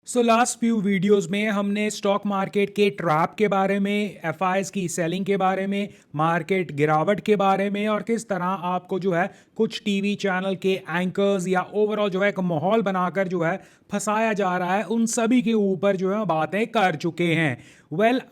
Last few videos में हमने stock market के ट्रैप के बारे में, एफआईएस की सेलिंग के बारे में, मार्केट गिरावट के बारे में और किस तरह आपको जो है कुछ टीवी चैनल के एंकर्स या ओवरऑल जो है एक माहौल बनाकर जो है फंसाया जा रहा है, उन सभी के ऊपर जो है बातें कर चुके हैं।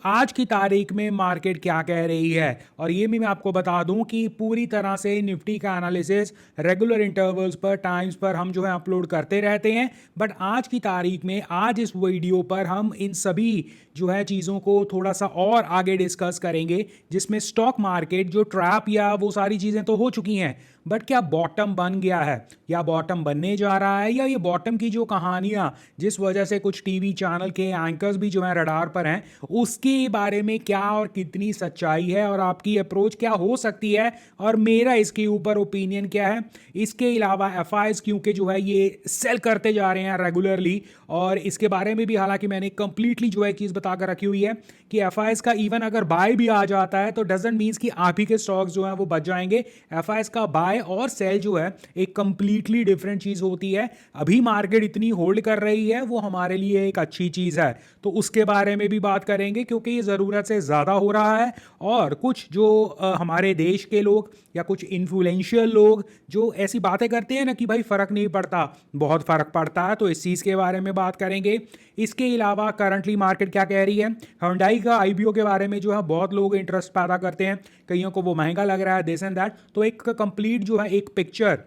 आज की तारीख में मार्केट क्या कह रही है, और ये भी मैं आपको बता दूं कि पूरी तरह से निफ्टी का एनालिसिस रेगुलर इंटरवल्स पर, टाइम्स पर हम जो है अपलोड करते रहते हैं। बट आज की तारीख में, आज इस वीडियो पर हम इन सभी जो है चीज़ों को थोड़ा सा और आगे डिस्कस करेंगे, जिसमें स्टॉक मार्केट जो ट्रैप या वो सारी चीज़ें तो हो चुकी हैं, बट क्या बॉटम बन गया है या बॉटम बनने जा रहा है, या ये बॉटम की जो कहानियां जिस वजह से कुछ टीवी चैनल के एंकर्स भी जो है रडार पर हैं, उसके बारे में क्या और कितनी सच्चाई है और आपकी अप्रोच क्या हो सकती है और मेरा इसके ऊपर ओपिनियन क्या है। इसके अलावा एफआईएस क्योंकि जो है ये सेल करते जा रहे हैं रेगुलरली, और इसके बारे में भी हालांकि मैंने कंप्लीटली जो है चीज़ बता कर रखी हुई है कि एफआईएस का इवन अगर बाय भी आ जाता है तो डजंट मीन्स कि आप ही के स्टॉक्स जो हैं वो बच जाएंगे। एफआईएस का बाय और सेल जो है एक कंप्लीटली डिफरेंट चीज़ होती है। अभी मार्केट इतनी होल्ड कर रही है, वो हमारे लिए एक अच्छी चीज़ है, तो उसके बारे में भी बात करेंगे क्योंकि ये ज़रूरत से ज़्यादा हो रहा है। और कुछ जो हमारे देश के लोग या कुछ इन्फ्लुएंशियल लोग जो ऐसी बातें करते हैं ना कि भाई फ़र्क नहीं पड़ता, बहुत फ़र्क पड़ता है, तो इस चीज़ के बारे में बात करेंगे। इसके अलावा करंटली मार्केट क्या कह रही है, हुंडई का आईपीओ के बारे में जो है बहुत लोग इंटरेस्ट पैदा करते हैं, कईयों को वो महंगा लग रहा है, दिस एंड दैट। तो एक कंप्लीट जो है एक पिक्चर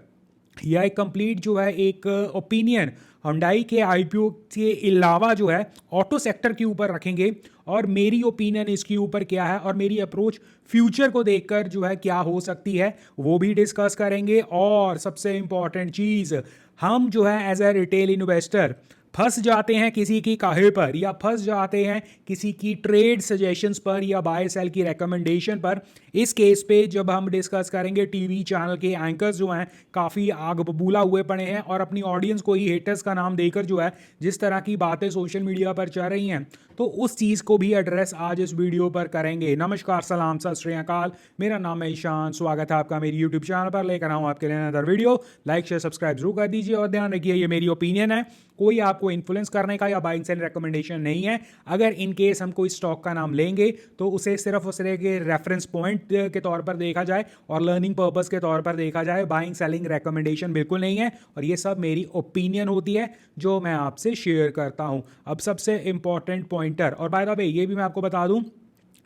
या एक कंप्लीट जो है एक ओपिनियन हुंडई के आईपीओ के अलावा जो है ऑटो सेक्टर के ऊपर रखेंगे, और मेरी ओपिनियन इसके ऊपर क्या है और मेरी अप्रोच फ्यूचर को देखकर जो है क्या हो सकती है, वो भी डिस्कस करेंगे। और सबसे इंपॉर्टेंट चीज़, हम जो है एज ए रिटेल इन्वेस्टर फंस जाते हैं किसी की काहे पर, या फंस जाते हैं किसी की ट्रेड सजेशंस पर या बाय सेल की रिकमेंडेशन पर। इस केस पे जब हम डिस्कस करेंगे, टीवी चैनल के एंकर्स जो हैं काफ़ी आग बबूला हुए पड़े हैं और अपनी ऑडियंस को ही हेटर्स का नाम देकर जो है जिस तरह की बातें सोशल मीडिया पर चल रही हैं, तो उस चीज़ को भी एड्रेस आज इस वीडियो पर करेंगे। नमस्कार, सलाम, सत श्री अकाल, मेरा नाम है ईशान, स्वागत है आपका मेरी यूट्यूब चैनल पर। लेकर आऊँ आपके लिए another video. Like share subscribe जरूर कर दीजिए और ध्यान रखिए ये मेरी ओपिनियन है, कोई आपको इन्फ्लुएंस करने का या बाइंग सेल रिकमेंडेशन नहीं है। अगर इन केस हम कोई स्टॉक का नाम लेंगे तो उसे सिर्फ उस तरह के रेफरेंस पॉइंट के तौर पर देखा जाए और लर्निंग पर्पस के तौर पर देखा जाए, बाइंग सेलिंग रिकमेंडेशन बिल्कुल नहीं है। और ये सब मेरी ओपिनियन होती है जो मैं आपसे शेयर करता हूं। अब सबसे इंपॉर्टेंट पॉइंटर, और बाय द वे ये भी मैं आपको बता दूं,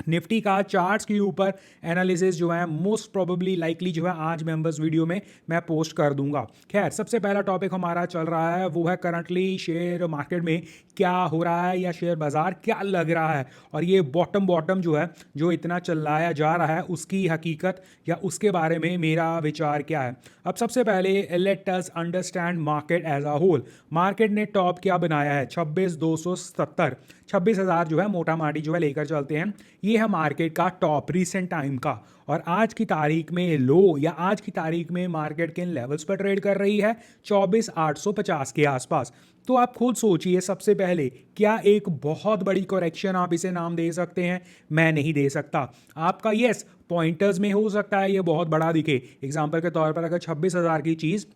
निफ्टी का चार्ट्स के ऊपर एनालिसिस जो है मोस्ट प्रोबेबली लाइकली जो है आज मेंबर्स वीडियो में मैं पोस्ट कर दूंगा। खैर, सबसे पहला टॉपिक हमारा चल रहा है वो है करंटली शेयर मार्केट में क्या हो रहा है या शेयर बाजार क्या लग रहा है, और ये बॉटम जो है जो इतना चिल्लाया जा रहा है उसकी हकीकत या उसके बारे में मेरा विचार क्या है। अब सबसे पहले let us understand market as a whole. Market ने टॉप क्या बनाया है, 26,270, 26,000 जो है मोटा माटी जो है लेकर चलते हैं, ये है मार्केट का टॉप रिसेंट टाइम का। और आज की तारीख में लो या आज की तारीख में मार्केट किन लेवल्स पर ट्रेड कर रही है, 24,850 के आसपास। तो आप खुद सोचिए, सबसे पहले क्या एक बहुत बड़ी करेक्शन आप इसे नाम दे सकते हैं? मैं नहीं दे सकता। आपका यस पॉइंटर्स में हो सकता है ये बहुत बड़ा दिखे, एग्जाम्पल के तौर पर अगर 26,000 की चीज़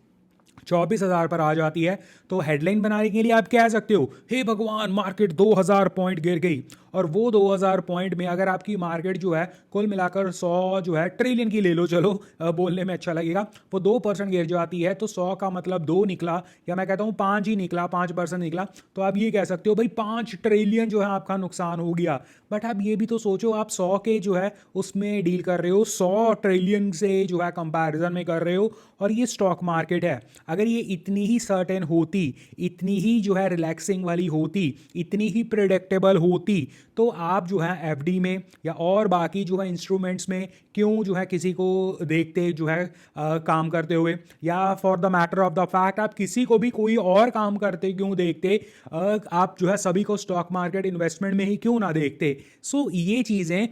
24,000 पर आ जाती है तो हेडलाइन बनाने के लिए आप कह सकते हो, हे भगवान मार्केट 2,000 पॉइंट गिर गई। और वो 2,000 पॉइंट में अगर आपकी मार्केट जो है कुल मिलाकर 100 जो है ट्रिलियन की ले लो, चलो बोलने में अच्छा लगेगा, वो 2% गिर जाती है तो 100 का मतलब 2 निकला, या मैं कहता हूँ 5 ही निकला, 5% निकला, तो आप ये कह सकते हो भाई 5 ट्रिलियन जो है आपका नुकसान हो गया। बट आप ये भी तो सोचो, आप 100 के जो है उसमें डील कर रहे हो, 100 ट्रिलियन से जो है कंपैरिजन में कर रहे हो, और ये स्टॉक मार्केट है। अगर ये इतनी ही सर्टेन होती, इतनी ही जो है रिलैक्सिंग वाली होती, इतनी ही प्रिडिक्टेबल होती, तो आप जो है एफडी में या और बाकी जो है इंस्ट्रूमेंट्स में क्यों जो है किसी को देखते जो है काम करते हुए, या for the matter of the fact आप किसी को भी कोई और काम करते क्यों देखते, आप जो है सभी को स्टॉक मार्केट इन्वेस्टमेंट में ही क्यों ना देखते। सो ये चीज़ें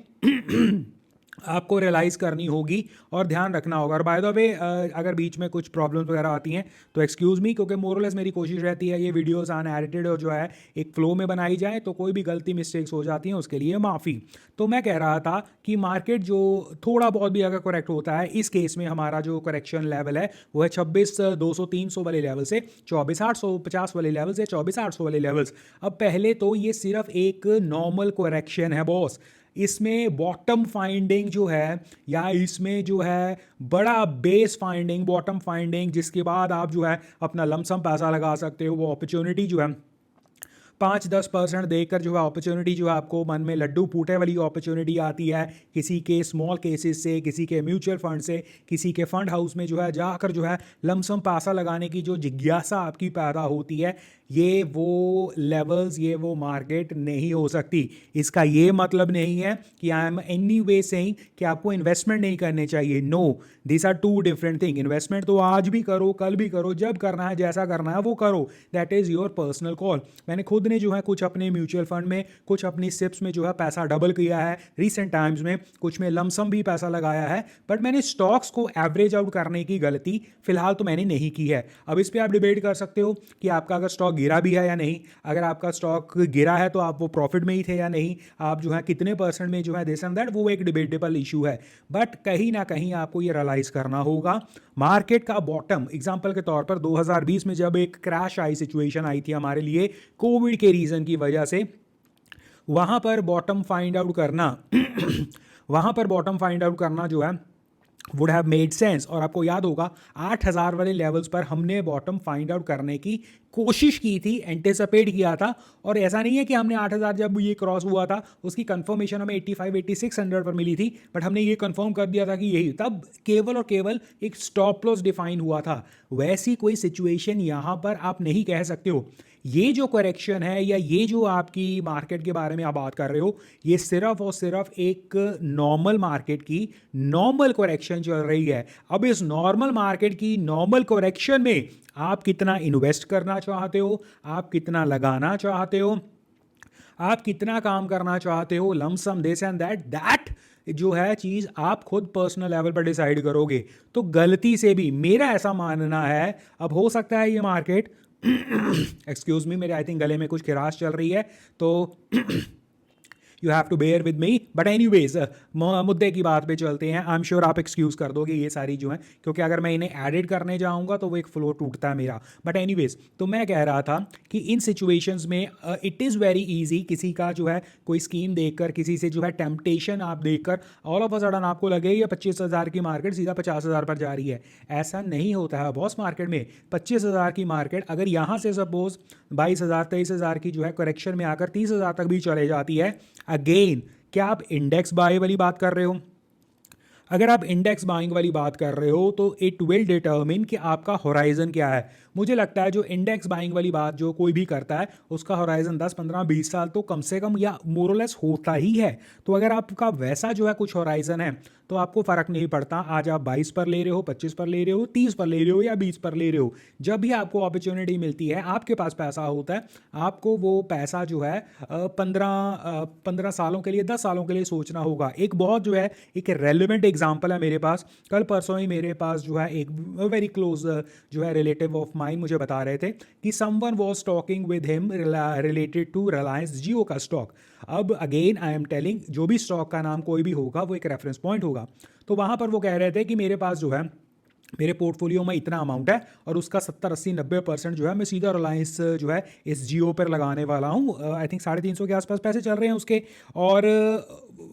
आपको रियलाइज़ करनी होगी और ध्यान रखना होगा। और बाय द वे अगर बीच में कुछ प्रॉब्लम्स वगैरह आती हैं तो एक्सक्यूज़ मी, क्योंकि मोरलेस मेरी कोशिश रहती है ये वीडियोज़ अनएडिटेड और जो है एक फ़्लो में बनाई जाए, तो कोई भी गलती मिस्टेक्स हो जाती हैं उसके लिए माफ़ी। तो मैं कह रहा था कि मार्केट जो थोड़ा बहुत भी अगर करेक्ट होता है, इस केस में हमारा जो करेक्शन लेवल है वो है 26,200-300 वाले लेवल से 24,850 वाले लेवल से 24,800 वाले लेवल्स। अब पहले तो ये सिर्फ एक नॉर्मल करेक्शन है बॉस, इसमें बॉटम फाइंडिंग जो है या इसमें जो है बड़ा बेस फाइंडिंग, बॉटम फाइंडिंग, जिसके बाद आप जो है अपना लमसम पैसा लगा सकते हो, वो अपॉर्चुनिटी जो है 5-10% देकर जो है अपॉर्चुनिटी जो है आपको मन में लड्डू फूटे वाली अपॉर्चुनिटी आती है, किसी के स्मॉल केसेस से, किसी के म्यूचुअल फंड से, किसी के फंड हाउस में जो है जाकर जो है लमसम पैसा लगाने की जो जिज्ञासा आपकी पैदा होती है, ये वो लेवल्स, ये वो मार्केट नहीं हो सकती। इसका ये मतलब नहीं है कि I am any way saying कि आपको इन्वेस्टमेंट नहीं करने चाहिए। No, this are two different thing. Investment तो आज भी करो, कल भी करो, जब करना है, जैसा करना है वो करो, that is your personal call. मैंने खुद ने जो है कुछ अपने म्यूचुअल फंड में, कुछ अपनी सिप्स में जो है पैसा डबल किया है रिसेंट टाइम्स में, कुछ में लमसम भी पैसा लगाया है, बट मैंने स्टॉक्स को एवरेज आउट करने की गलती फिलहाल तो मैंने नहीं की है। अब इस पर आप डिबेट कर सकते हो कि आपका अगर स्टॉक गिरा भी है या नहीं, अगर आपका स्टॉक गिरा है तो आप वो प्रॉफिट में ही थे या नहीं, आप जो है कितने परसेंट में जो है दिस एंड दैट, वो एक डिबेटेबल इशू है। बट कहीं ना कहीं आपको ये रियलाइज करना होगा मार्केट का बॉटम, एग्जांपल के तौर पर 2020 में जब एक क्रैश आई, सिचुएशन आई थी हमारे लिए कोविड के रीजन की वजह से, वहां पर बॉटम फाइंड आउट करना वहां पर बॉटम फाइंड आउट करना जो है वुड हैव मेड सेंस। और आपको याद होगा 8,000 वाले लेवल्स पर हमने बॉटम फाइंड आउट करने की कोशिश की थी, एंटिसिपेट किया था। और ऐसा नहीं है कि हमने 8,000 जब ये क्रॉस हुआ था उसकी कंफर्मेशन हमें 85-8600 पर मिली थी, बट हमने ये कंफर्म कर दिया था कि यही, तब केवल और केवल एक स्टॉप लॉस डिफाइन हुआ था। वैसी कोई सिचुएशन यहाँ पर आप नहीं कह सकते हो। ये जो करेक्शन है या ये जो आपकी मार्केट के बारे में आप बात कर रहे हो, ये सिर्फ और सिर्फ एक नॉर्मल मार्केट की नॉर्मल करेक्शन चल रही है। अब इस नॉर्मल मार्केट की नॉर्मल करेक्शन में आप कितना इन्वेस्ट करना चाहते हो, आप कितना लगाना चाहते हो, आप कितना काम करना चाहते हो, लमसम दिस एंड दैट जो है चीज़ आप खुद पर्सनल लेवल पर डिसाइड करोगे। तो गलती से भी मेरा ऐसा मानना है, अब हो सकता है ये मार्केट एक्सक्यूज मी, मेरे आई थिंक गले में कुछ खराश चल रही है, तो you have to bear with me. But any ways मुद्दे की बात पे चलते हैं। आई एम श्योर आप एक्सक्यूज़ कर दोगे ये सारी जो है, क्योंकि अगर मैं इन्हें एडिट करने जाऊंगा तो वो एक फ्लो टूटता है मेरा। बट एनी वेज, तो मैं कह रहा था कि इन सिचुएशंस में इट इज़ वेरी ईजी, किसी का जो है कोई स्कीम देखकर, किसी से जो है टेम्पटेशन आप देखकर ऑल ऑफ अ सडन आपको लगे ये 25,000 की मार्केट सीधा 50,000 पर जा रही है। ऐसा नहीं होता है बॉस। मार्केट में 25,000 की मार्केट अगर यहाँ से सपोज 22,000 23,000 की जो है करेक्शन में आकर 30,000 तक भी चले जाती है, अगेन क्या आप इंडेक्स बाय वाली बात कर रहे हो? अगर आप इंडेक्स बाइंग वाली बात कर रहे हो तो इट विल डिटर्मिन कि आपका होराइजन क्या है। मुझे लगता है जो इंडेक्स बाइंग वाली बात जो कोई भी करता है उसका होराइजन 10 15 20 साल तो कम से कम या मोरलेस होता ही है। तो अगर आपका वैसा जो है कुछ होराइजन है तो आपको फ़र्क नहीं पड़ता आज आप 22 पर ले रहे हो, 25 पर ले रहे हो, 30 पर ले रहे हो या 20 पर ले रहे हो। जब भी आपको अपॉर्चुनिटी मिलती है, आपके पास पैसा होता है, आपको वो पैसा जो है 15 सालों के लिए, 10 सालों के लिए सोचना होगा। एक बहुत जो है एक रेलिवेंट एग्जाम्पल है मेरे पास, कल परसों ही मेरे पास जो है एक वेरी क्लोज जो है रिलेटिव ऑफ माइन मुझे बता रहे थे कि someone was talking with him related to Reliance Jio का स्टॉक। अब अगेन आई एम टेलिंग, जो भी स्टॉक का नाम कोई भी होगा वो एक रेफरेंस पॉइंट होगा। तो वहाँ पर वो कह रहे थे कि मेरे पास जो है मेरे पोर्टफोलियो में इतना अमाउंट है और उसका 70-80-90% जो है मैं सीधा रिलायंस जो है इस जियो पर लगाने वाला हूँ। आई थिंक 350 के आसपास पैसे चल रहे हैं उसके, और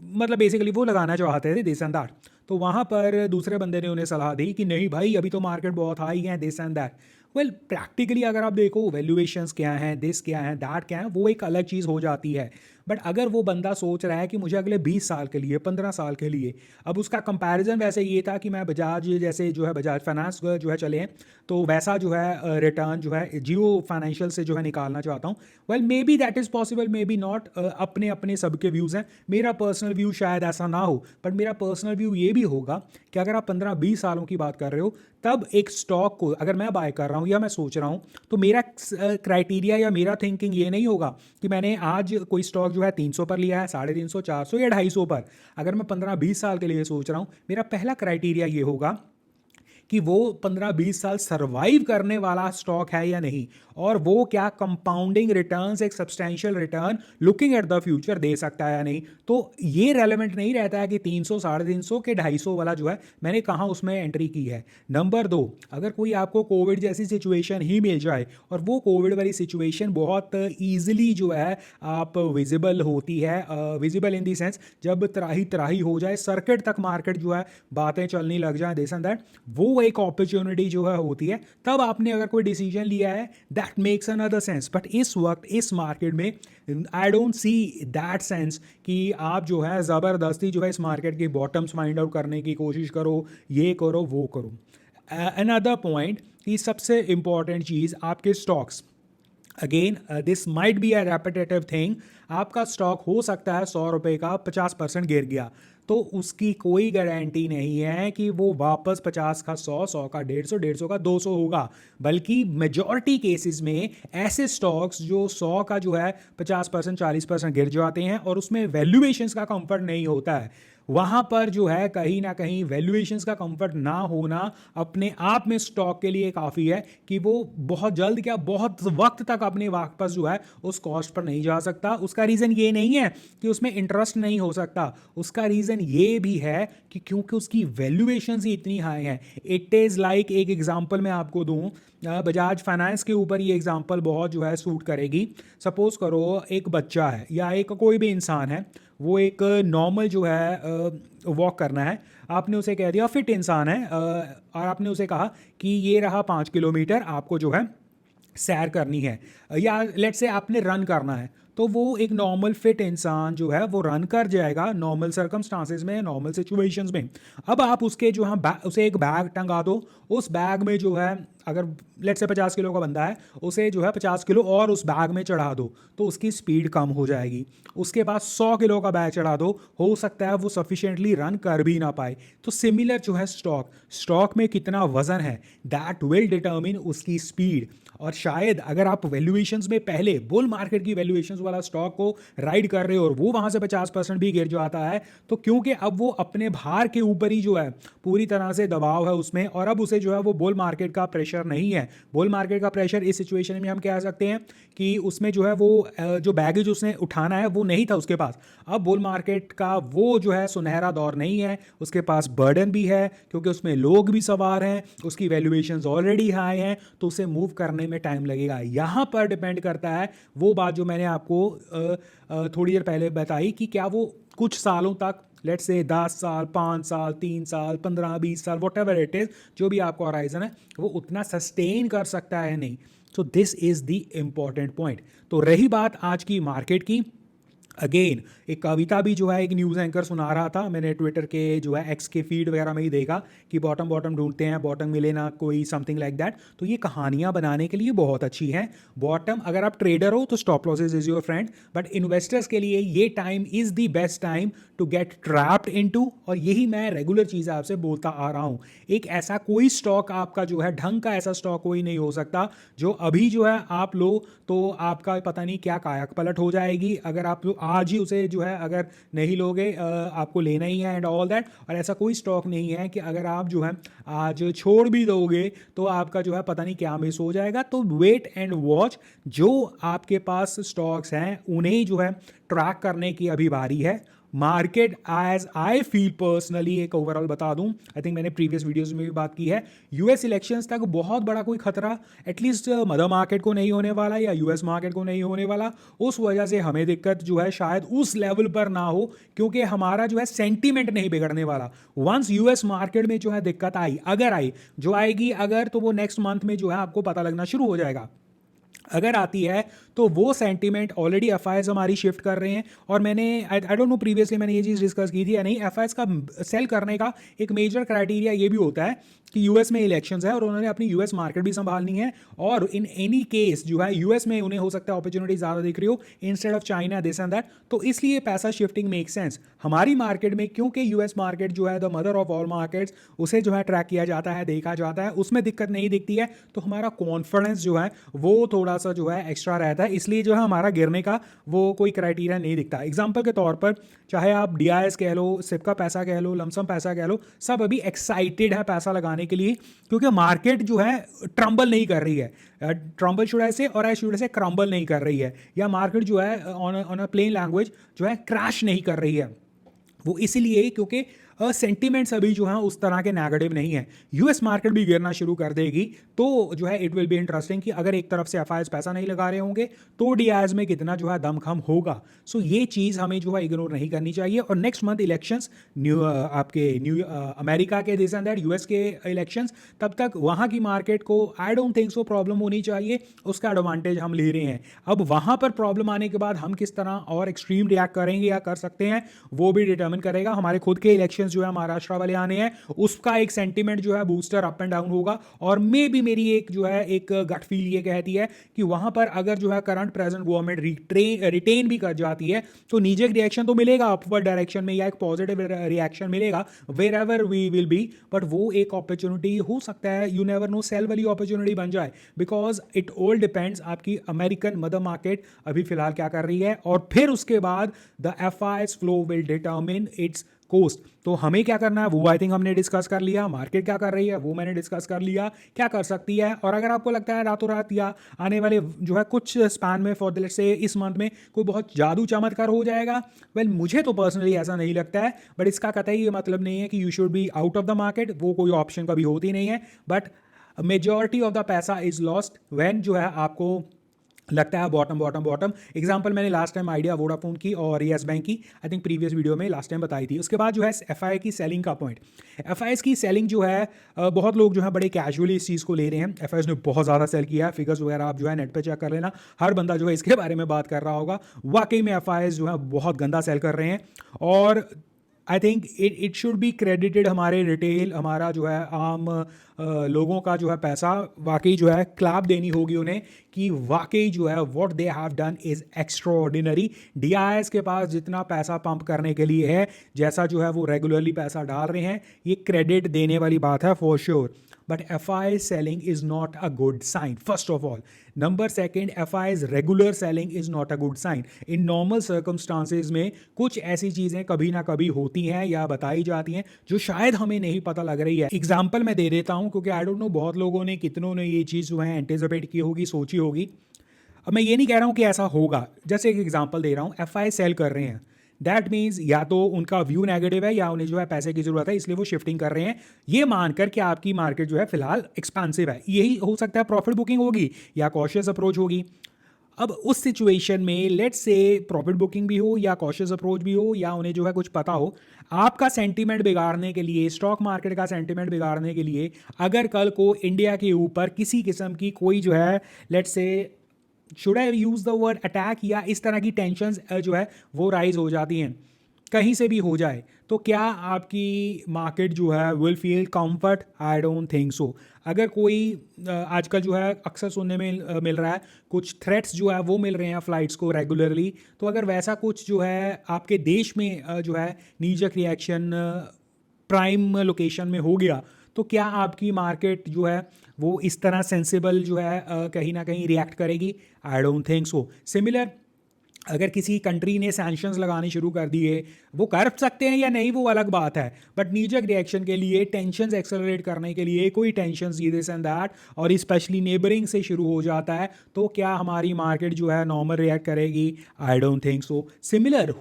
मतलब बेसिकली वो लगाना चाहते थे दिस एंड दैट। तो वहाँ पर दूसरे बंदे ने उन्हें सलाह दी कि नहीं भाई अभी तो मार्केट बहुत हाई है, this and that. Well practically अगर आप देखो वैल्यूएशंस क्या हैं, दिस क्या है, दैट क्या है, वो एक अलग चीज़ हो जाती है। बट अगर वो बंदा सोच रहा है कि मुझे अगले 20 साल के लिए, 15 साल के लिए, अब उसका कंपैरिजन वैसे ये था कि मैं बजाज जैसे जो है बजाज फाइनेंस जो है चले हैं तो वैसा जो है रिटर्न जो है जियो फाइनेंशियल से जो है निकालना चाहता हूँ। Well may be that is possible, may be not, अपने अपने सबके व्यूज़ हैं। मेरा पर्सनल व्यू शायद ऐसा ना हो, बट मेरा पर्सनल व्यू ये भी होगा कि अगर आप 15-20 सालों की बात कर रहे हो तब एक स्टॉक को अगर मैं बाय कर रहा हूँ या मैं सोच रहा हूँ तो मेरा क्राइटेरिया या मेरा थिंकिंग ये नहीं होगा कि मैंने आज कोई स्टॉक जो है 300 पर लिया है, 350, 400 या 250 पर, अगर मैं 15-20 साल के लिए सोच रहा हूँ, मेरा पहला क्राइटेरिया ये होगा कि वो 15-20 साल सरवाइव करने वाला स्टॉक है या नहीं, और वो क्या कंपाउंडिंग रिटर्न्स, एक substantial return looking at the future दे सकता है या नहीं। तो ये रेलेवेंट नहीं रहता है कि 300, 350 के 250 वाला जो है मैंने कहाँ उसमें एंट्री की है। नंबर 2, अगर कोई आपको कोविड जैसी सिचुएशन ही मिल जाए, और वो कोविड वाली सिचुएशन बहुत ईजिली जो है आप विजिबल होती है, विजिबल इन दी सेंस जब त्राही त्राही हो जाए, सर्किट तक मार्केट जो है बातें चलने लग जाए, दिस एंड दैट, वो एक अपॉर्चुनिटी जो है होती है, तब आपने अगर कोई डिसीजन लिया है, that makes another sense. But इस वक्त इस मार्केट में I don't see that sense कि आप जो है ज़बरदस्ती जो है इस मार्केट के बॉटम्स फाइंड आउट करने की कोशिश करो, ये करो वो करो। अनदर पॉइंट कि सबसे इंपॉर्टेंट चीज़ आपके stocks, again this might be a repetitive thing, आपका स्टॉक हो सकता है 100 रुपये का 50% गिर गया, तो उसकी कोई गारंटी नहीं है कि वो वापस 50 का 100, 100 का 150, 150 का 200 होगा। बल्कि मेजॉरिटी केसेस में ऐसे स्टॉक्स जो 100 का जो है 50%, 40% गिर जाते हैं और उसमें वैल्यूएशंस का कंफर्ट नहीं होता है, वहाँ पर जो है कहीं ना कहीं वैल्यूएशंस का कंफर्ट ना होना अपने आप में स्टॉक के लिए काफ़ी है कि वो बहुत जल्द क्या बहुत वक्त तक अपने वापस जो है उस कॉस्ट पर नहीं जा सकता। उसका रीज़न ये नहीं है कि उसमें इंटरेस्ट नहीं हो सकता, उसका रीज़न ये भी है कि क्योंकि उसकी वैल्यूएशंस ही इतनी हाई हैं। इट इज़ लाइक, एक एग्जांपल मैं आपको दूं, बजाज फाइनेंस के ऊपर ये एग्जांपल बहुत जो है सूट करेगी। सपोज करो एक बच्चा है या एक कोई भी इंसान है, वो एक नॉर्मल जो है वॉक करना है, आपने उसे कह दिया फिट इंसान है, और आपने उसे कहा कि ये रहा 5 किलोमीटर आपको जो है सैर करनी है, या लेट से आपने रन करना है, तो वो एक नॉर्मल फिट इंसान जो है वो रन कर जाएगा नॉर्मल सर्कमस्टांसेस में, नॉर्मल सिचुएशंस में। अब आप उसके जो है उसे एक बैग टंगा दो, उस बैग में जो है अगर लेट से 50 किलो का बंदा है, उसे जो है 50 किलो और उस बैग में चढ़ा दो, तो उसकी स्पीड कम हो जाएगी। उसके पास 100 किलो का बैग चढ़ा दो, हो सकता है वो सफिशिएंटली रन कर भी ना पाए। तो सिमिलर जो है स्टॉक में कितना वजन है, दैट विल डिटर्मिन उसकी स्पीड। और शायद अगर आप वैल्यूएशंस में पहले बुल मार्केट की वैल्यूएशंस वाला स्टॉक को राइड कर रहे हो और वो वहाँ से 50% भी गिर जाता है, तो क्योंकि अब वो अपने भार के ऊपर ही जो है पूरी तरह से दबाव है उसमें, और अब उसे जो है वो बुल मार्केट का प्रेशर नहीं है। बुल मार्केट का प्रेशर इस सिचुएशन में हम कह सकते हैं कि उसमें जो है वो जो बैगेज उसने उठाना है वो नहीं था उसके पास। अब बुल मार्केट का वो जो है सुनहरा दौर नहीं है, उसके पास बर्डन भी है क्योंकि उसमें लोग भी सवार हैं, उसकी वैल्यूएशंस ऑलरेडी हाई हैं, तो उसे मूव करने में टाइम लगेगा। यहाँ पर डिपेंड करता है वो बात जो मैंने आपको थोड़ी देर पहले बताई कि क्या वो कुछ सालों तक, लेट्स से 10 साल, 5 साल, 3 साल, 15-20 साल, वॉट एवर इट इज़, जो भी आपको हॉराइजन है, वो उतना सस्टेन कर सकता है नहीं। So this is the important point. तो रही बात आज की मार्केट की, अगेन एक कविता भी जो है एक न्यूज़ एंकर सुना रहा था, मैंने ट्विटर के जो है एक्स के फीड वगैरह में ही देखा कि बॉटम बॉटम ढूंढते हैं, बॉटम मिले ना कोई, समथिंग लाइक दैट। तो ये कहानियाँ बनाने के लिए बहुत अच्छी हैं। बॉटम, अगर आप ट्रेडर हो तो stop losses is your friend, but investors के लिए ये time is the best time to get trapped into. और यही मैं रेगुलर चीज़ आपसे बोलता आ रहा हूँ, एक ऐसा कोई स्टॉक आपका जो है ढंग का ऐसा स्टॉक कोई नहीं हो सकता जो अभी जो है आप लो तो आपका पता नहीं क्या काया पलट हो जाएगी। अगर आप आज ही उसे जो है अगर नहीं लोगे, आपको लेना ही है एंड ऑल दैट। और ऐसा कोई स्टॉक नहीं है कि अगर आप जो है आज छोड़ भी दोगे तो आपका जो है पता नहीं क्या मिस हो जाएगा। तो वेट एंड वॉच, जो आपके पास स्टॉक्स हैं उन्हें जो है ट्रैक करने की अभी बारी है। Market as I feel personally, एक ओवरऑल बता दूं, आई थिंक मैंने प्रीवियस वीडियोस में भी बात की है, यूएस इलेक्शंस तक बहुत बड़ा कोई खतरा एटलीस्ट मदर मार्केट को नहीं होने वाला या यूएस मार्केट को नहीं होने वाला। उस वजह से हमें दिक्कत जो है शायद उस लेवल पर ना हो, क्योंकि हमारा जो है सेंटीमेंट नहीं बिगड़ने वाला। वंस यूएस मार्केट में जो है दिक्कत आई, अगर आई, जो आएगी अगर, तो वो नेक्स्ट मंथ में जो है आपको पता लगना शुरू हो जाएगा। अगर आती है तो वो सेंटीमेंट ऑलरेडी एफआईएस हमारी शिफ्ट कर रहे हैं। और मैंने आई डोंट नो प्रीवियसली मैंने ये चीज़ डिस्कस की थी या नहीं, एफआईएस का सेल करने का एक मेजर क्राइटेरिया ये भी होता है कि यूएस में इलेक्शंस है और उन्होंने अपनी यूएस मार्केट भी संभालनी है, और इन एनी केस जो है यूएस में उन्हें हो सकता है अपॉर्चुनिटी ज़्यादा दिख रही हो instead of China, this and that. तो इसलिए पैसा शिफ्टिंग मेक सेंस हमारी मार्केट में, क्योंकि यूएस मार्केट जो है the mother of all markets, उसे जो है ट्रैक किया जाता है, देखा जाता है, उसमें दिक्कत नहीं दिखती है, तो हमारा कॉन्फिडेंस जो है वो थोड़ा सा जो है एक्स्ट्रा रहता है, इसलिए जो है हमारा गिरने का वो कोई क्राइटेरिया नहीं दिखता। एग्जाम्पल के तौर पर चाहे आप डीआईएस कह लो, सिप का पैसा कह लो, लमसम पैसा कह लो, सब अभी एक्साइटेड है पैसा लगाने के लिए, क्योंकि मार्केट जो है ट्रम्बल नहीं कर रही है, ट्रम्बल शुड ऐसे और आई शुड ऐसे क्रम्बल नहीं कर रही है, या मार्केट जो है ऑन अ प्लेन लैंग्वेज जो है क्रैश नहीं कर रही है। वो इसलिए क्योंकि सेंटिमेंट्स अभी जो है उस तरह के नेगेटिव नहीं है। यूएस मार्केट भी गिरना शुरू कर देगी तो जो है इट विल बी इंटरेस्टिंग कि अगर एक तरफ से एफआईएस पैसा नहीं लगा रहे होंगे तो डीआईएस में कितना जो है दमखम होगा। सो ये चीज़ हमें जो है इग्नोर नहीं करनी चाहिए। और next month elections new America के दिस एंड दैट यूएस के इलेक्शंस, तब तक वहाँ की मार्केट को I don't think so problem होनी चाहिए, उसका एडवांटेज हम ले रहे हैं। अब वहाँ पर प्रॉब्लम आने के बाद हम किस तरह और एक्सट्रीम रिएक्ट करेंगे या कर सकते हैं वो भी डिटर्मिन करेगा। हमारे खुद के इलेक्शंस जो है महाराष्ट्र वाले आने हैं, उसका एक सेंटीमेंट जो है बूस्टर अप एंड डाउन होगा, और मे भी मेरी एक जो है एक गट फील ये कहती है कि वहां पर अगर जो है करंट प्रेजेंट गवर्नमेंट रिटेन भी कर जाती है तो नीचे रिएक्शन तो मिलेगा अपवर्ड डायरेक्शन में, या एक पॉजिटिव रिएक्शन मिलेगा wherever we will be, but वो एक अपॉर्चुनिटी हो सकता है, यू नेवर नो, सेल वाली अपॉर्चुनिटी बन जाए, बिकॉज इट ऑल डिपेंड्स आपकी अमेरिकन मदर मार्केट अभी फिलहाल क्या कर रही है, और फिर उसके बाद the FIIs flow will determine its cost. तो हमें क्या करना है वो आई थिंक हमने डिस्कस कर लिया, मार्केट क्या कर रही है वो मैंने डिस्कस कर लिया, क्या कर सकती है। और अगर आपको लगता है रातों रात या आने वाले जो है कुछ स्पैन में फॉर लेट्स से इस मंथ में कोई बहुत जादू चमत्कार हो जाएगा, वेल मुझे तो पर्सनली ऐसा नहीं लगता है, बट इसका कतई ये मतलब नहीं है कि you should be out of the market, वो कोई ऑप्शन कभी होती नहीं है। बट मेजॉरिटी ऑफ द पैसा इज लॉस्ट व्हेन जो है आपको लगता है बॉटम बॉटम बॉटम। एग्जांपल मैंने लास्ट टाइम आइडिया वोडाफोन की और येस बैंक की आई थिंक प्रीवियस वीडियो में लास्ट टाइम बताई थी। उसके बाद जो है एफआई की सेलिंग का पॉइंट, एफआई की सेलिंग जो है बहुत लोग जो है बड़े कैजुअली इस चीज़ को ले रहे हैं। एफआई ने बहुत ज़्यादा सेल किया है, फिगर्स वगैरह आप जो है नेट पे चेक कर लेना, हर बंदा जो है इसके बारे में बात कर रहा होगा। वाकई में एफआई जो है बहुत गंदा सेल कर रहे हैं, और I think it should be credited, हमारे रिटेल, हमारा जो है आम लोगों का जो है पैसा वाकई जो है क्लैप देनी होगी उन्हें कि वाकई जो है what they have done is extraordinary. DIIs के पास जितना पैसा पंप करने के लिए है, जैसा जो है वो रेगुलरली पैसा डाल रहे हैं, ये क्रेडिट देने वाली बात है for sure. But FI selling is not a good sign first of all. Number second, FI's regular selling is not a good sign. इन नॉर्मल सर्कमस्टांसेस में कुछ ऐसी चीज़ें कभी ना कभी होती हैं या बताई जाती हैं जो शायद हमें नहीं पता लग रही है। एग्जाम्पल मैं दे देता हूँ क्योंकि आई डोंट नो बहुत लोगों ने, कितनों ने ये चीज़ जो है एंटिसिपेट की होगी, सोची होगी। अब मैं ये नहीं कह रहा हूँ कि ऐसा होगा, जैसे एक एग्जाम्पल दे रहा हूँ, एफआई सेल कर रहे हैं, दैट मीन्स या तो उनका व्यू नेगेटिव है या उन्हें जो है पैसे की जरूरत है इसलिए वो शिफ्टिंग कर रहे हैं, ये मानकर कि आपकी मार्केट जो है फिलहाल एक्सपेंसिव है। यही हो सकता है प्रॉफिट बुकिंग होगी या कॉशियस अप्रोच होगी। अब उस सिचुएशन में लेट्स से प्रॉफिट बुकिंग भी हो या कॉशियस अप्रोच भी हो या उन्हें जो है कुछ पता हो, आपका सेंटीमेंट बिगाड़ने के लिए, स्टॉक मार्केट का सेंटीमेंट बिगाड़ने के लिए, अगर कल को इंडिया के ऊपर किसी किस्म की कोई जो है let's say, should I use the word attack, या इस तरह की टेंशंस जो है वो राइज हो जाती हैं, कहीं से भी हो जाए, तो क्या आपकी मार्केट जो है will feel comfort? I don't think so. अगर कोई आजकल जो है अक्सर सुनने में मिल रहा है, कुछ थ्रेट्स जो है वो मिल रहे हैं फ्लाइट्स को रेगुलरली, तो अगर वैसा कुछ जो है आपके देश में जो है नीजक रिएक्शन प्राइम लोकेशन में हो गया, तो क्या आपकी मार्केट जो है वो इस तरह सेंसिबल जो है कहीं ना कहीं रिएक्ट करेगी? I don't think so. Similar, अगर किसी कंट्री ने सैंक्शंस लगाने शुरू कर दिए, वो कर सकते हैं या नहीं वो अलग बात है, बट नीजक रिएक्शन के लिए, टेंशंस एक्सेलरेट करने के लिए, कोई टेंशंस ये दिस एंड दैट, और स्पेशली नेबरिंग से शुरू हो जाता है, तो क्या हमारी मार्केट जो है नॉर्मल रिएक्ट करेगी? I don't think so. Similar,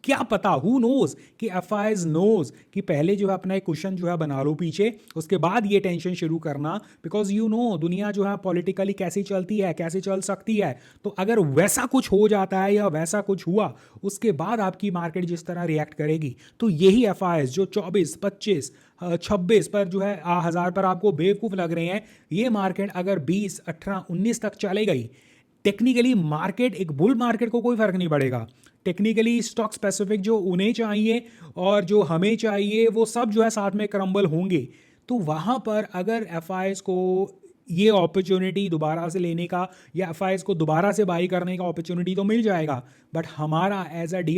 क्या पता, हु नोज कि एफआईज नोज कि पहले जो है अपना एक क्वेश्चन जो है बना लो पीछे, उसके बाद ये टेंशन शुरू करना, बिकॉज यू नो दुनिया जो है पॉलिटिकली कैसी चलती है, कैसे चल सकती है। तो अगर वैसा कुछ हो जाता है या वैसा कुछ हुआ, उसके बाद आपकी मार्केट जिस तरह रिएक्ट करेगी, तो यही एफआईएस जो 24, 25, 26 पर जो है 1000 पर आपको बेवकूफ़ लग रहे हैं, ये मार्केट अगर 20, 18, 19 तक चले गई, टेक्निकली मार्केट, एक बुल मार्केट को कोई फर्क नहीं पड़ेगा। टेक्निकली स्टॉक स्पेसिफिक जो उन्हें चाहिए और जो हमें चाहिए वो सब जो है साथ में क्रम्बल होंगे। तो वहाँ पर अगर एफ को ये अपॉर्चुनिटी दोबारा से लेने का या एफ को दोबारा से बाई करने का अपॉर्चुनिटी तो मिल जाएगा, बट हमारा एज अ डी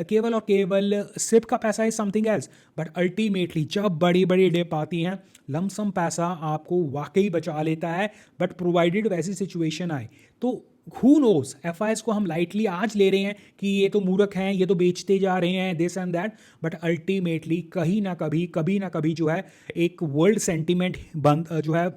केवल और केवल सिप का पैसा is something else. But ultimately जब बड़ी बड़ी डिप आती हैं, लमसम पैसा आपको वाकई बचा लेता है, बट प्रोवाइडेड वैसी सिचुएशन आए तो हु नोस। एफ को हम लाइटली आज ले रहे हैं कि ये तो मूर्ख हैं, ये तो बेचते जा रहे हैं, this and that, but ultimately कहीं ना कभी ना कभी जो है एक वर्ल्ड सेंटिमेंट बंद जो है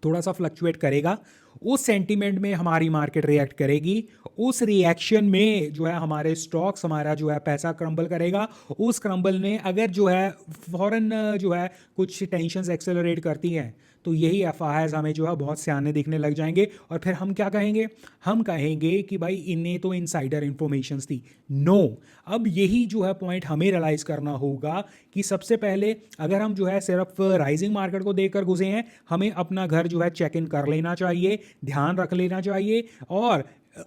थोड़ा सा फ्लक्चुएट करेगा। उस सेंटीमेंट में हमारी मार्केट रिएक्ट करेगी, उस रिएक्शन में जो है हमारे स्टॉक्स, हमारा जो है पैसा क्रम्बल करेगा। उस क्रम्बल में अगर जो है फॉरेन जो है कुछ टेंशन्स एक्सेलरेट करती हैं तो यही एफआईआईज हमें जो है बहुत सियाने दिखने लग जाएंगे, और फिर हम क्या कहेंगे, हम कहेंगे कि भाई इन्हें तो इनसाइडर इंफॉर्मेशन थी। नो, अब यही जो है पॉइंट हमें रियलाइज़ करना होगा कि सबसे पहले अगर हम जो है सिर्फ राइजिंग मार्केट को देखकर घुसे हैं, हमें अपना घर जो है चेक इन कर लेना चाहिए, ध्यान रख लेना चाहिए, और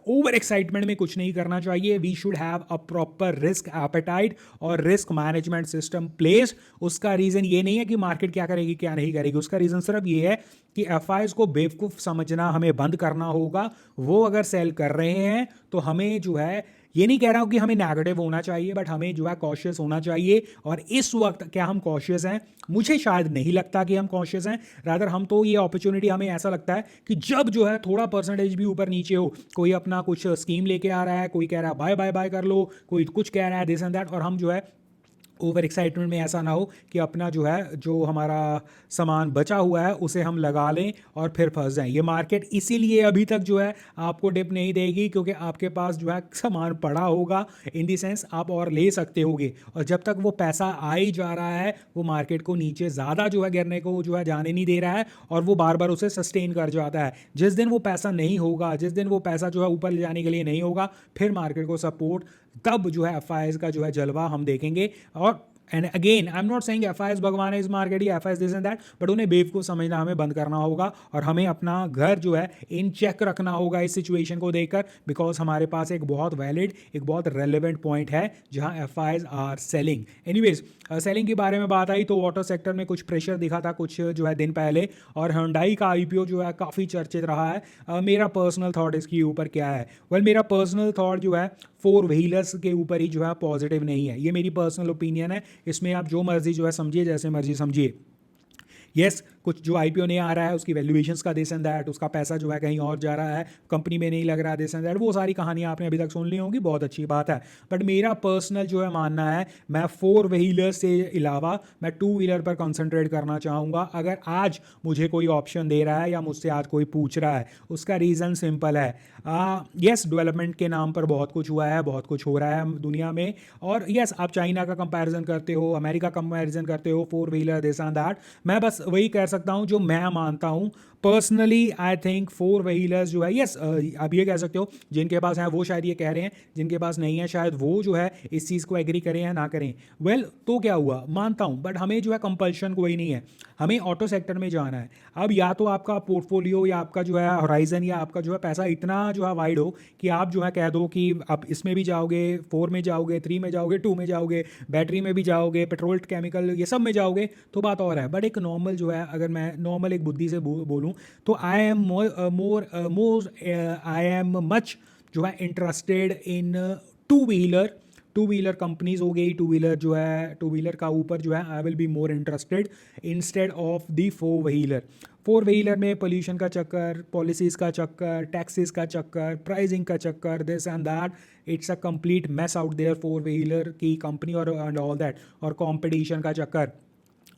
ओवर एक्साइटमेंट में कुछ नहीं करना चाहिए। We should have a proper risk appetite और रिस्क मैनेजमेंट सिस्टम प्लेस। उसका रीज़न ये नहीं है कि मार्केट क्या करेगी क्या नहीं करेगी, उसका रीज़न सिर्फ ये है कि एफआईआईज को बेवकूफ़ समझना हमें बंद करना होगा। वो अगर सेल कर रहे हैं तो हमें जो है, ये नहीं कह रहा हूँ कि हमें नेगेटिव होना चाहिए, बट हमें जो है कॉशियस होना चाहिए। और इस वक्त क्या हम कॉशियस हैं? मुझे शायद नहीं लगता कि हम कॉशियस हैं। रादर हम तो ये अपॉर्चुनिटी, हमें ऐसा लगता है कि जब जो है थोड़ा परसेंटेज भी ऊपर नीचे हो, कोई अपना कुछ स्कीम लेके आ रहा है, कोई कह रहा है बाय बाय बाय कर लो, कोई कुछ कह रहा है दिस एंड दैट, और हम जो है ओवर एक्साइटमेंट में ऐसा ना हो कि अपना जो है जो हमारा सामान बचा हुआ है उसे हम लगा लें और फिर फंस जाएं। ये मार्केट इसीलिए अभी तक जो है आपको डिप नहीं देगी, क्योंकि आपके पास जो है सामान पड़ा होगा, इन दी सेंस आप और ले सकते होगे, और जब तक वो पैसा आ ही जा रहा है वो मार्केट को नीचे ज़्यादा जो है गिरने को जो है जाने नहीं दे रहा है, और वो बार बार उसे सस्टेन कर जाता है। जिस दिन वो पैसा नहीं होगा, जिस दिन वो पैसा जो है ऊपर ले जाने के लिए नहीं होगा, फिर मार्केट को सपोर्ट, तब जो है एफआईआईज का जो है जलवा हम देखेंगे। और and again I am not saying FIIs भगवान है इस मार्केट या FIIs this and that, but उन्हें बेवकूफ़ समझना हमें बंद करना होगा, और हमें अपना घर जो है इन चेक रखना होगा इस सिचुएशन को देखकर, बिकॉज हमारे पास एक बहुत वैलिड, एक बहुत रेलिवेंट पॉइंट है जहां FIIs are selling. Anyways, selling के बारे में बात आई तो वाटर सेक्टर में कुछ प्रेशर दिखा था कुछ जो है दिन पहले, और Hyundai का आईपीओ जो है काफ़ी चर्चित रहा है। मेरा पर्सनल थॉट इसके ऊपर क्या है? वेल, मेरा पर्सनल थॉट जो है फोर व्हीलर्स के ऊपर ही जो है पॉजिटिव नहीं है। ये मेरी पर्सनल ओपिनियन है, इसमें आप जो मर्जी जो है समझिए, जैसे मर्जी समझिए। यस, कुछ जो आईपीओ नहीं आ रहा है उसकी वैल्यूएशंस का दिस एंड दैट, उसका पैसा जो है कहीं और जा रहा है, कंपनी में नहीं लग रहा है दिस एंड दैट, वो सारी कहानियां आपने अभी तक सुन ली होंगी, बहुत अच्छी बात है। बट मेरा पर्सनल जो है मानना है, मैं फोर व्हीलर से अलावा मैं टू व्हीलर पर कंसंट्रेट करना चाहूँगा। अगर आज मुझे कोई ऑप्शन दे रहा है या मुझसे आज कोई पूछ रहा है, उसका रीज़न सिंपल है। यस, डेवलपमेंट के नाम पर बहुत कुछ हुआ है, बहुत कुछ हो रहा है दुनिया में, और यस आप चाइना का कंपैरिजन करते हो, अमेरिका कंपैरिजन करते हो, four wheeler this and that. मैं बस वही कह सकता हूं जो मैं मानता हूं personally. I think four wheelers जो है, यस आप ये कह सकते हो जिनके पास है वो शायद ये कह रहे हैं, जिनके पास नहीं है शायद वो जो है इस चीज़ को एग्री करें या ना करें। वेल, तो क्या हुआ, मानता हूं, बट हमें जो है कंपल्शन कोई नहीं है, हमें ऑटो सेक्टर में जाना है। अब या तो आपका पोर्टफोलियो या आपका जो है होराइजन या आपका जो है पैसा इतना जो है वाइड हो कि आप जो है कह दो कि आप इसमें भी जाओगे, 4 में जाओगे, 3 में जाओगे, 2 में जाओगे, बैटरी में भी जाओगे, पेट्रोल केमिकल ये सब में जाओगे, तो बात और है। बट एक नॉर्मल जो है, अगर मैं नॉर्मल एक बुद्धि से बोलूँ तो आई एम मच जो है interested in two wheeler. Two wheeler companies हो गई, टू व्हीलर जो है, टू व्हीलर का ऊपर जो है I will be more interested instead of the four wheeler. Four wheeler में पोल्यूशन का चक्कर, पॉलिसीज़ का चक्कर, टैक्सेस का चक्कर, प्राइसिंग का चक्कर, this and that, it's a complete mess out there four wheeler की कंपनी और एंड ऑल दैट, और कंपटीशन का चक्कर।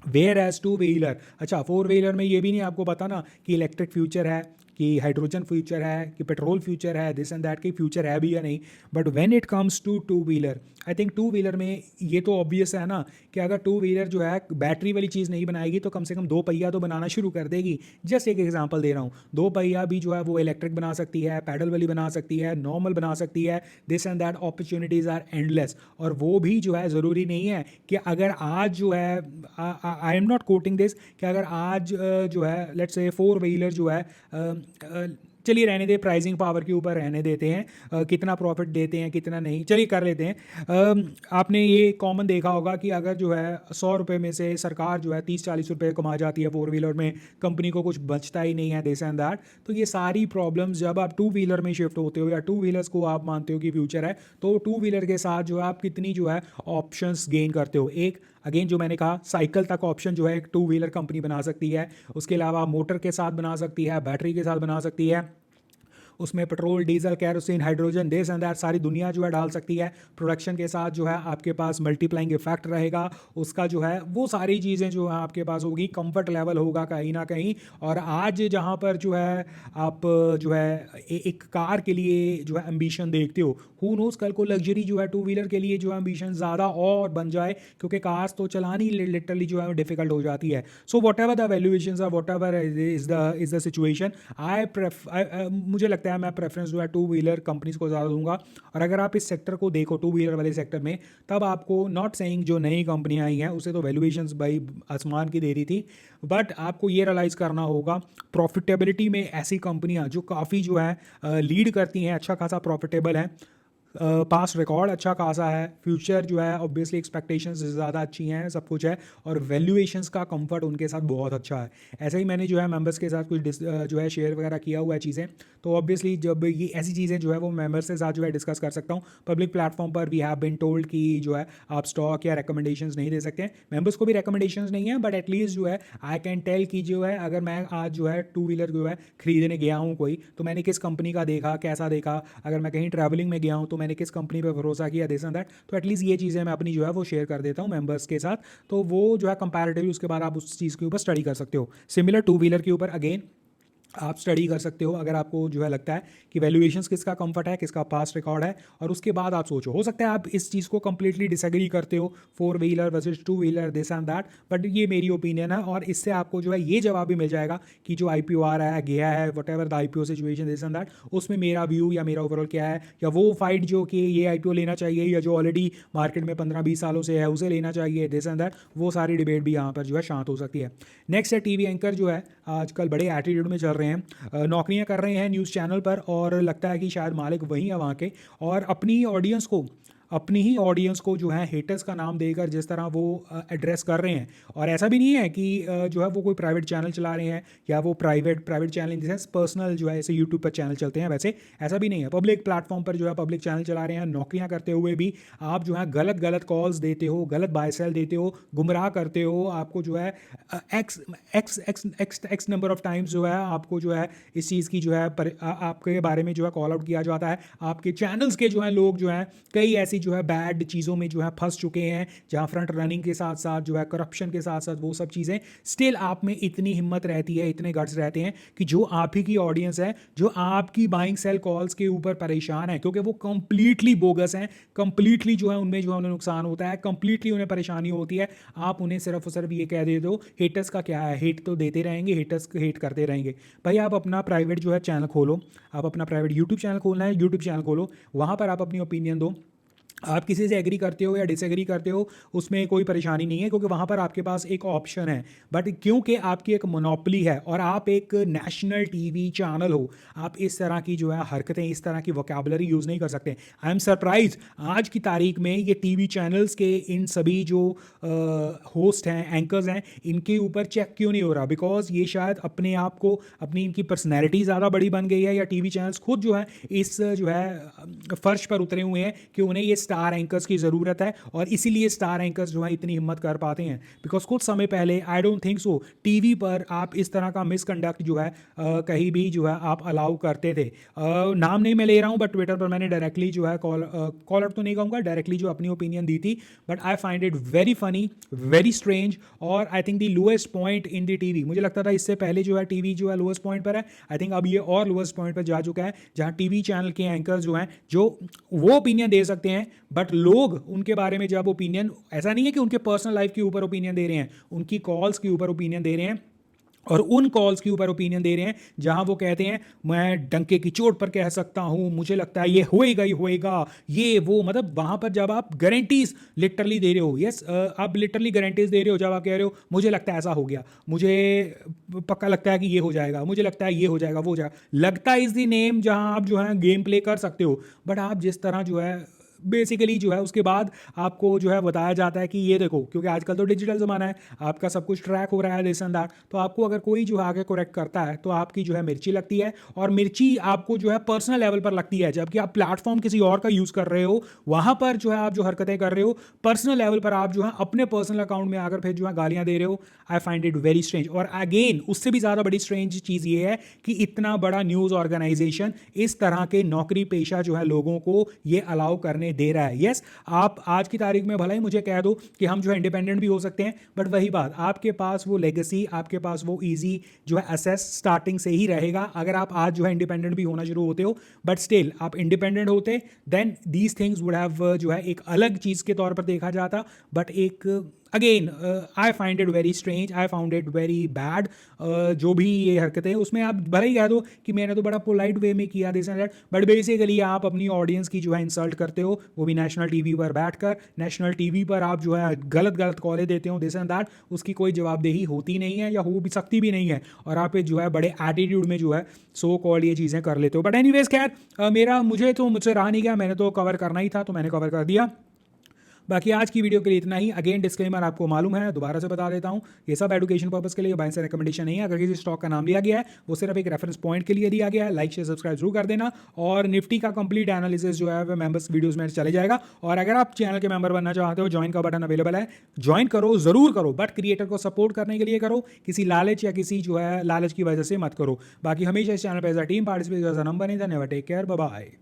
वेयर एज टू व्हीलर, अच्छा फोर व्हीलर में ये भी नहीं आपको पता ना कि इलेक्ट्रिक फ्यूचर है, कि हाइड्रोजन फ्यूचर है, कि पेट्रोल फ्यूचर है, दिस एंड दैट की फ्यूचर है भी या नहीं। But when it comes to two wheeler, I think two wheeler में ये तो ऑब्वियस है ना कि अगर टू व्हीलर जो है बैटरी वाली चीज़ नहीं बनाएगी तो कम से कम दो पहिया तो बनाना शुरू कर देगी। जस्ट एक एग्जांपल दे रहा हूँ, दो पहिया भी जो है वो इलेक्ट्रिक बना सकती है, पैडल वाली बना सकती है, नॉर्मल बना सकती है, this and that, opportunities are endless. और वो भी जो है ज़रूरी नहीं है कि अगर आज जो है, I am not coating this, कि अगर आज जो है लेट्स से फोर व्हीलर जो है चलिए रहने दे, प्राइसिंग पावर के ऊपर रहने देते हैं, कितना प्रॉफिट देते हैं कितना नहीं, चलिए कर लेते हैं। आपने ये कॉमन देखा होगा कि अगर जो है 100 रुपये में से सरकार जो है 30-40 रुपये कमा जाती है, फोर व्हीलर में कंपनी को कुछ बचता ही नहीं है, दिस एंड दैट। तो ये सारी प्रॉब्लम्स जब आप टू व्हीलर में शिफ्ट होते हो या टू व्हीलर्स को आप मानते हो कि फ्यूचर है, तो टू व्हीलर के साथ जो है आप कितनी जो है ऑप्शंस गेन करते हो। एक अगेन जो मैंने कहा, साइकिल तक ऑप्शन जो है एक टू व्हीलर कंपनी बना सकती है, उसके अलावा मोटर के साथ बना सकती है, बैटरी के साथ बना सकती है, उसमें petrol diesel kerosene hydrogen this and that सारी दुनिया जो है डाल सकती है। प्रोडक्शन के साथ जो है आपके पास मल्टीप्लाइंग इफेक्ट रहेगा उसका, जो है वो सारी चीज़ें जो है आपके पास होगी, कंफर्ट लेवल होगा कहीं ना कहीं। और आज जहाँ पर जो है आप जो है एक कार के लिए जो है एम्बिशन देखते हो, हु नोस कल को लग्जरी जो है टू व्हीलर के लिए जो है एम्बिशन ज़्यादा और बन जाए, क्योंकि कार्स तो चलानी लिटरली जो है डिफिकल्ट हो जाती है। So whatever the valuations are, whatever is the situation, मुझे लगता है मैं प्रेफरेंस जो है टू व्हीलर कंपनीज को ज़्यादा दूंगा। और अगर आप इस सेक्टर को देखो टू व्हीलर वाले सेक्टर में, तब आपको नॉट सेइंग जो नई कंपनियां आई हैं उसे तो वैल्यूएशंस भाई आसमान की दे रही थी, बट आपको ये रियलाइज़ करना होगा प्रॉफिटेबिलिटी में ऐसी कंपनियां जो काफ़ी जो है लीड करती हैं, अच्छा खासा प्रॉफिटेबल है, पास्ट रिकॉर्ड अच्छा खासा है, फ्यूचर जो है ऑब्वियसली एक्सपेक्टेशंस ज़्यादा अच्छी हैं, सब कुछ है, और वैल्यूएशंस का कंफर्ट उनके साथ बहुत अच्छा है। ऐसे ही मैंने जो है मेंबर्स के साथ कुछ जो है शेयर वगैरह किया हुआ है चीज़ें, तो ऑब्वियसली जब ये ऐसी चीज़ें जो है वो मेंबर्स के साथ जो है डिस्कस कर सकता हूँ। पब्लिक प्लेटफॉर्म पर वी हैव बीन टोल्ड कि जो है आप स्टॉक या रिकमेंडेशंस नहीं दे सकते हैं, मेंबर्स को भी रिकमेंडेशंस नहीं है, बट एटलीस्ट जो है आई कैन टेल कि जो है अगर मैं आज जो है टू व्हीलर जो है खरीदने गया हूँ कोई, तो मैंने किस कंपनी का देखा, कैसा देखा, अगर मैं कहीं ट्रैवलिंग में गया हूँ तो मैंने किस कंपनी पे भरोसा किया, दिस एंड दैट। तो एटलीस्ट ये चीज़ें मैं अपनी जो है वो शेयर कर देता हूँ मेंबर्स के साथ, तो वो जो है कंपैरेटिवली उसके बाद आप उस चीज़ के ऊपर स्टडी कर सकते हो। सिमिलर टू व्हीलर के ऊपर अगेन आप स्टडी कर सकते हो, अगर आपको जो है लगता है कि वैल्यूएशंस किसका कंफर्ट है, किसका पास्ट रिकॉर्ड है, और उसके बाद आप सोचो। हो सकता है आप इस चीज़ को कंप्लीटली डिसएग्री करते हो, four wheeler versus two wheeler this and that, but ये मेरी ओपिनियन है, और इससे आपको जो है ये जवाब भी मिल जाएगा कि जो आईपीओ आ रहा है गया है, what ever the IPO situation this and that, उसमें मेरा व्यू या मेरा ओवरऑल क्या है, या वो फाइट जो कि ये आईपीओ लेना चाहिए या जो ऑलरेडी मार्केट में 15-20 सालों से है उसे लेना चाहिए, दिस एंड दैट, वो सारी डिबेट भी यहाँ पर जो है शांत हो सकती है। नेक्स्ट है टीवी एंकर, जो है आजकल बड़े एटीट्यूड में चल रहे हैं, नौकरियां कर रहे हैं न्यूज़ चैनल पर, और लगता है कि शायद मालिक वही है वहाँ के, और अपनी ही ऑडियंस को जो है हेटर्स का नाम देकर जिस तरह वो एड्रेस कर रहे हैं। और ऐसा भी नहीं है कि जो है वो कोई प्राइवेट चैनल चला रहे हैं, या वो private channel in the sense personal जो है ऐसे यूट्यूब पर चैनल चलते हैं, वैसे ऐसा भी नहीं है। पब्लिक प्लेटफॉर्म पर जो है पब्लिक चैनल चला रहे हैं, नौकरियां करते हुए भी आप जो है गलत कॉल्स देते हो, गलत बाय सेल देते हो, गुमराह करते हो, आपको जो है x x x x x number of times जो है आपको जो है इस चीज़ की जो है आपके बारे में जो है कॉल आउट किया जाता है। आपके चैनल्स के जो है लोग जो हैं कई ऐसी जो है बैड चीज़ों में जो है फंस चुके हैं, जहाँ फ्रंट रनिंग के साथ साथ जो है करप्शन के साथ साथ वो सब चीज़ें, स्टिल आप में इतनी हिम्मत रहती है, इतने गट्स रहते हैं कि जो आप ही की ऑडियंस है, जो आपकी बाइंग सेल कॉल्स के ऊपर परेशान है, क्योंकि वो कंप्लीटली बोगस हैं, कंप्लीटली जो है उनमें जो है उन्हें नुकसान होता है, कंप्लीटली उन्हें परेशानी होती है, आप उन्हें सिर्फ और सिर्फ ये कह देते हो हेटर्स का क्या है, हेट तो देते रहेंगे, हेटर्स हेट करते रहेंगे। भाई आप अपना प्राइवेट जो है चैनल खोलो, आप अपना प्राइवेट यूट्यूब चैनल खोलना है, यूट्यूब चैनल खोलो, वहाँ पर आप अपनी ओपिनियन दो, आप किसी से एग्री करते हो या डिसएग्री करते हो उसमें कोई परेशानी नहीं है, क्योंकि वहाँ पर आपके पास एक ऑप्शन है। बट क्योंकि आपकी एक मोनोपोली है और आप एक नेशनल टीवी चैनल हो, आप इस तरह की जो है हरकतें, इस तरह की वोकैबुलरी यूज़ नहीं कर सकते। आई एम सरप्राइज आज की तारीख में ये टीवी चैनल्स के इन सभी जो होस्ट हैं, एंकर्स हैं, इनके ऊपर चेक क्यों नहीं हो रहा, बिकॉज ये शायद अपने आप को, अपनी इनकी पर्सनैलिटी ज़्यादा बड़ी बन गई है, या टीवी चैनल्स खुद जो है इस जो है फर्श पर उतरे हुए हैं कि उन्हें ये स्टार एंकर्स की ज़रूरत है, और इसीलिए स्टार एंकर्स जो है इतनी हिम्मत कर पाते हैं। बिकॉज कुछ समय पहले I don't think so TV पर आप इस तरह का मिसकंडक्ट जो है कहीं भी जो है आप अलाउ करते थे। नाम नहीं मैं ले रहा हूँ, बट ट्विटर पर मैंने डायरेक्टली जो है कॉल आउट तो नहीं कहूँगा, डायरेक्टली जो अपनी ओपिनियन दी थी, but I find it very funny, very strange, और I think the lowest point in the TV. मुझे लगता था इससे पहले जो है टीवी जो है लोएस्ट पॉइंट पर है, आई थिंक अब ये और लोएस्ट पॉइंट पर जा चुका है, जहाँ टीवी चैनल के एंकर्स जो हैं जो वो ओपिनियन दे सकते हैं, बट लोग उनके बारे में जब ओपिनियन, ऐसा नहीं है कि उनके पर्सनल लाइफ के ऊपर ओपिनियन दे रहे हैं, उनकी कॉल्स के ऊपर ओपिनियन दे रहे हैं, और उन कॉल्स के ऊपर ओपिनियन दे रहे हैं जहां वो कहते हैं मैं डंके की चोट पर कह सकता हूं, मुझे लगता है ये होएगा ही होएगा, ये वो, मतलब वहां पर जब आप गारंटीज लिटरली दे रहे हो, यस आप लिटरली गारंटीज दे रहे हो, जब आप कह रहे हो मुझे लगता है ऐसा हो गया, मुझे पक्का लगता है कि ये हो जाएगा, मुझे लगता है ये हो जाएगा, वो हो जाएगा, लगता है इज द नेम जहां आप जो है गेम प्ले कर सकते हो। बट आप जिस तरह जो है बेसिकली जो है उसके बाद आपको जो है बताया जाता है कि ये देखो, क्योंकि आजकल तो डिजिटल ज़माना है, आपका सब कुछ ट्रैक हो रहा है दिस एंड दैट, तो आपको अगर कोई जो है आगे करेक्ट करता है तो आपकी जो है मिर्ची लगती है, और मिर्ची आपको जो है पर्सनल लेवल पर लगती है, जबकि आप प्लेटफॉर्म किसी और का यूज़ कर रहे हो, वहाँ पर जो है आप जो हरकतें कर रहे हो पर्सनल लेवल पर, आप जो है अपने पर्सनल अकाउंट में आकर फिर जो है गालियाँ दे रहे हो। आई फाइंड इट वेरी स्ट्रेंज। और अगेन उससे भी ज़्यादा बड़ी स्ट्रेंज चीज़ ये है कि इतना बड़ा न्यूज़ ऑर्गेनाइजेशन इस तरह के नौकरी पेशा जो है लोगों को ये अलाउ करने दे रहा है। यस, आप आज की तारीख में भला ही मुझे कह दो कि हम जो है इंडिपेंडेंट भी हो सकते हैं, बट वही बात, आपके पास वो लेगेसी, आपके पास वो इजी जो है असेस स्टार्टिंग से ही रहेगा अगर आप आज जो है इंडिपेंडेंट भी होना शुरू होते हो। बट स्टिल आप इंडिपेंडेंट होते then these things would have जो है एक अलग चीज़ के तौर पर देखा जाता। बट एक again I find it very strange, I found it very bad. जो भी ये हरकतें हैं उसमें आप भले ही कह दो कि मैंने तो बड़ा पोलाइट वे में किया this and that, but basically आप अपनी ऑडियंस की जो है इंसल्ट करते हो, वो भी नेशनल टीवी पर बैठकर। नेशनल टीवी पर आप जो है गलत गलत कॉलें देते हो दिस एंड दैट, उसकी कोई जवाबदेही होती नहीं है या हो भी सकती भी नहीं है, और आप जो है बड़े एटीट्यूड में जो है सो कॉल ये चीज़ें कर लेते हो। बट एनीवेज खैर, मुझसे रहा नहीं गया, मैंने तो कवर करना ही था तो मैंने कवर कर दिया। बाकी आज की वीडियो के लिए इतना ही। अगेन डिस्क्लेमर आपको मालूम है, दोबारा से बता देता हूं, ये सब एजुकेशन पर्पस के लिए, बाय से रिकमेंडेशन नहीं है। अगर किसी स्टॉक का नाम लिया गया है वो सिर्फ एक रेफरेंस पॉइंट के लिए दिया गया है। लाइक शेयर सब्सक्राइब जरूर कर देना, और निफ्टी का कंप्लीट एनालिसिस जो है वो मेंबर्स वीडियोस में चले जाएगा। और अगर आप चैनल के मेंबर बनना चाहते हो, ज्वाइन का बटन अवेलेबल है, ज्वाइन करो, जरूर करो, बट क्रिएटर को सपोर्ट करने के लिए करो, किसी लालच या किसी जो है लालच की वजह से मत करो। बाकी हमेशा इस चैनल पर as a team participate as a number नहीं। धन्यवाद, टेक केयर, बाय बाय।